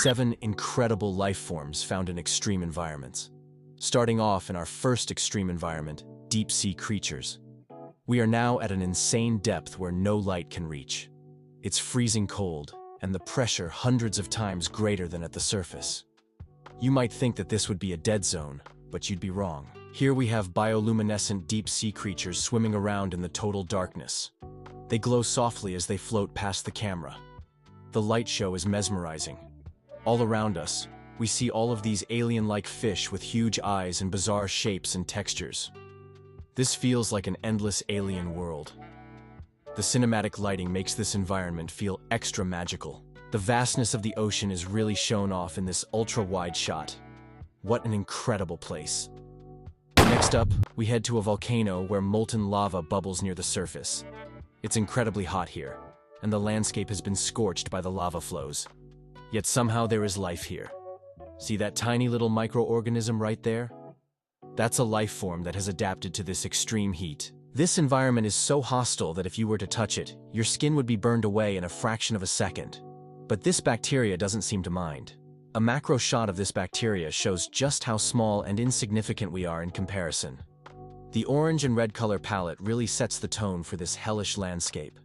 7 incredible life forms found in extreme environments. Starting off in our first extreme environment, deep-sea creatures. We are now at an insane depth where no light can reach. It's freezing cold, and the pressure hundreds of times greater than at the surface. You might think that this would be a dead zone, but you'd be wrong. Here we have bioluminescent deep-sea creatures swimming around in the total darkness. They glow softly as they float past the camera. The light show is mesmerizing. All around us, we see all of these alien-like fish with huge eyes and bizarre shapes and textures. This feels like an endless alien world. The cinematic lighting makes this environment feel extra magical. The vastness of the ocean is really shown off in this ultra-wide shot. What an incredible place. Next up, we head to a volcano where molten lava bubbles near the surface. It's incredibly hot here, and the landscape has been scorched by the lava flows. Yet somehow there is life here. See that tiny little microorganism right there? That's a life form that has adapted to this extreme heat. This environment is so hostile that if you were to touch it, your skin would be burned away in a fraction of a second. But this bacteria doesn't seem to mind. A macro shot of this bacteria shows just how small and insignificant we are in comparison. The orange and red color palette really sets the tone for this hellish landscape.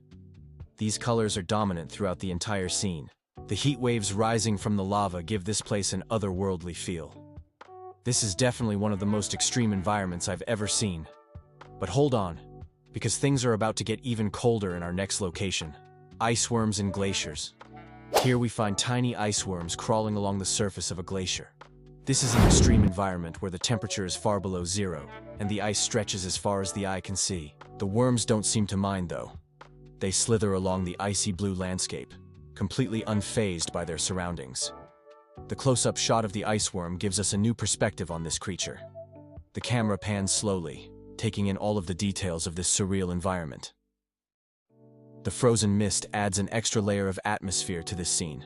These colors are dominant throughout the entire scene. The heat waves rising from the lava give this place an otherworldly feel. This is definitely one of the most extreme environments I've ever seen. But hold on, because things are about to get even colder in our next location. Ice worms and glaciers. Here we find tiny ice worms crawling along the surface of a glacier. This is an extreme environment where the temperature is far below zero, and the ice stretches as far as the eye can see. The worms don't seem to mind though. They slither along the icy blue landscape, completely unfazed by their surroundings. The close-up shot of the ice worm gives us a new perspective on this creature. The camera pans slowly, taking in all of the details of this surreal environment. The frozen mist adds an extra layer of atmosphere to this scene.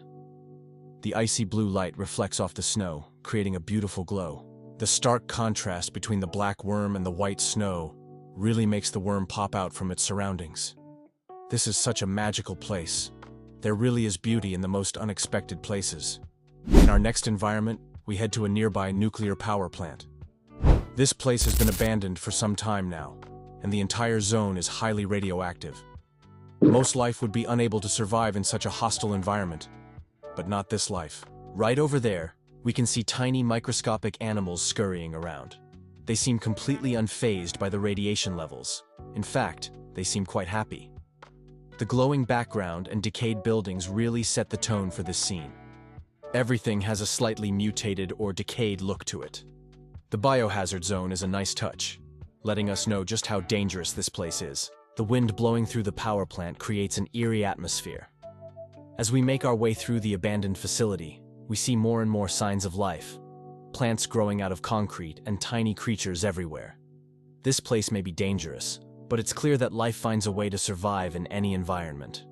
The icy blue light reflects off the snow, creating a beautiful glow. The stark contrast between the black worm and the white snow really makes the worm pop out from its surroundings. This is such a magical place. There really is beauty in the most unexpected places. In our next environment, we head to a nearby nuclear power plant. This place has been abandoned for some time now, and the entire zone is highly radioactive. Most life would be unable to survive in such a hostile environment, but not this life. Right over there, we can see tiny microscopic animals scurrying around. They seem completely unfazed by the radiation levels. In fact, they seem quite happy. The glowing background and decayed buildings really set the tone for this scene. Everything has a slightly mutated or decayed look to it. The biohazard zone is a nice touch, letting us know just how dangerous this place is. The wind blowing through the power plant creates an eerie atmosphere. As we make our way through the abandoned facility, we see more and more signs of life. Plants growing out of concrete and tiny creatures everywhere. This place may be dangerous, but it's clear that life finds a way to survive in any environment.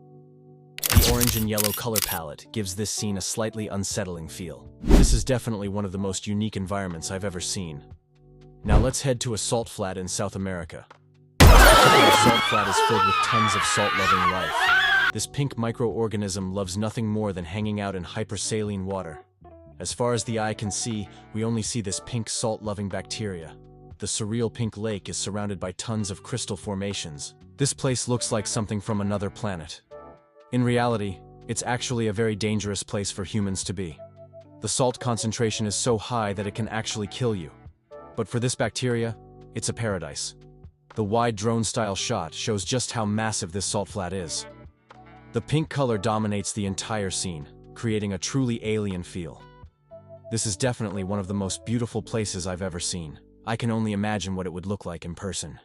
The orange and yellow color palette gives this scene a slightly unsettling feel. This is definitely one of the most unique environments I've ever seen. Now let's head to a salt flat in South America. The salt flat is filled with tons of salt-loving life. This pink microorganism loves nothing more than hanging out in hypersaline water. As far as the eye can see, we only see this pink salt-loving bacteria. The surreal pink lake is surrounded by tons of crystal formations. This place looks like something from another planet. In reality, it's actually a very dangerous place for humans to be. The salt concentration is so high that it can actually kill you. But for this bacteria, it's a paradise. The wide drone-style shot shows just how massive this salt flat is. The pink color dominates the entire scene, creating a truly alien feel. This is definitely one of the most beautiful places I've ever seen. I can only imagine what it would look like in person.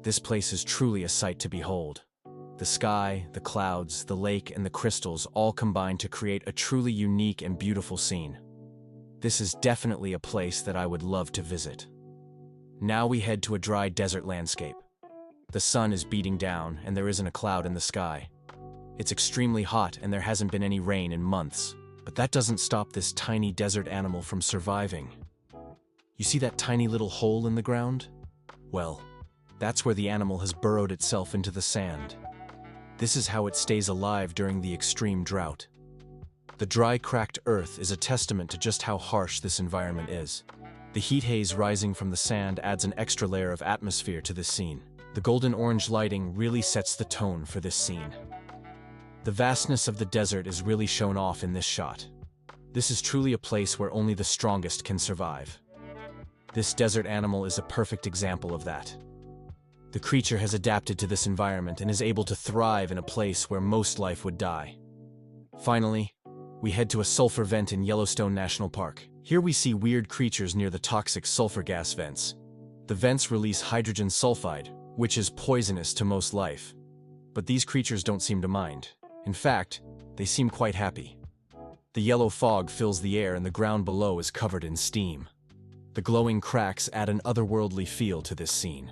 This place is truly a sight to behold. The sky, the clouds, the lake, and the crystals all combine to create a truly unique and beautiful scene. This is definitely a place that I would love to visit. Now we head to a dry desert landscape. The sun is beating down, and there isn't a cloud in the sky. It's extremely hot, and there hasn't been any rain in months. But that doesn't stop this tiny desert animal from surviving. You see that tiny little hole in the ground? Well, that's where the animal has burrowed itself into the sand. This is how it stays alive during the extreme drought. The dry, cracked earth is a testament to just how harsh this environment is. The heat haze rising from the sand adds an extra layer of atmosphere to this scene. The golden-orange lighting really sets the tone for this scene. The vastness of the desert is really shown off in this shot. This is truly a place where only the strongest can survive. This desert animal is a perfect example of that. The creature has adapted to this environment and is able to thrive in a place where most life would die. Finally, we head to a sulfur vent in Yellowstone National Park. Here we see weird creatures near the toxic sulfur gas vents. The vents release hydrogen sulfide, which is poisonous to most life. But these creatures don't seem to mind. In fact, they seem quite happy. The yellow fog fills the air and the ground below is covered in steam. The glowing cracks add an otherworldly feel to this scene.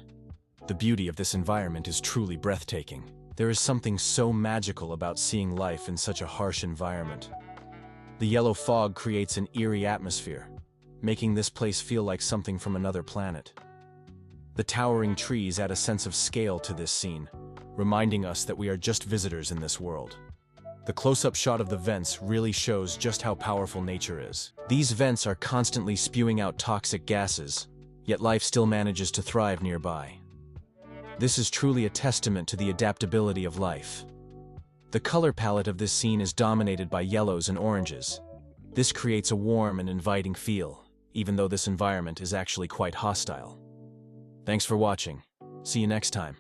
The beauty of this environment is truly breathtaking. There is something so magical about seeing life in such a harsh environment. The yellow fog creates an eerie atmosphere, making this place feel like something from another planet. The towering trees add a sense of scale to this scene, reminding us that we are just visitors in this world. The close-up shot of the vents really shows just how powerful nature is. These vents are constantly spewing out toxic gases, yet life still manages to thrive nearby. This is truly a testament to the adaptability of life. The color palette of this scene is dominated by yellows and oranges. This creates a warm and inviting feel, even though this environment is actually quite hostile. Thanks for watching. See you next time.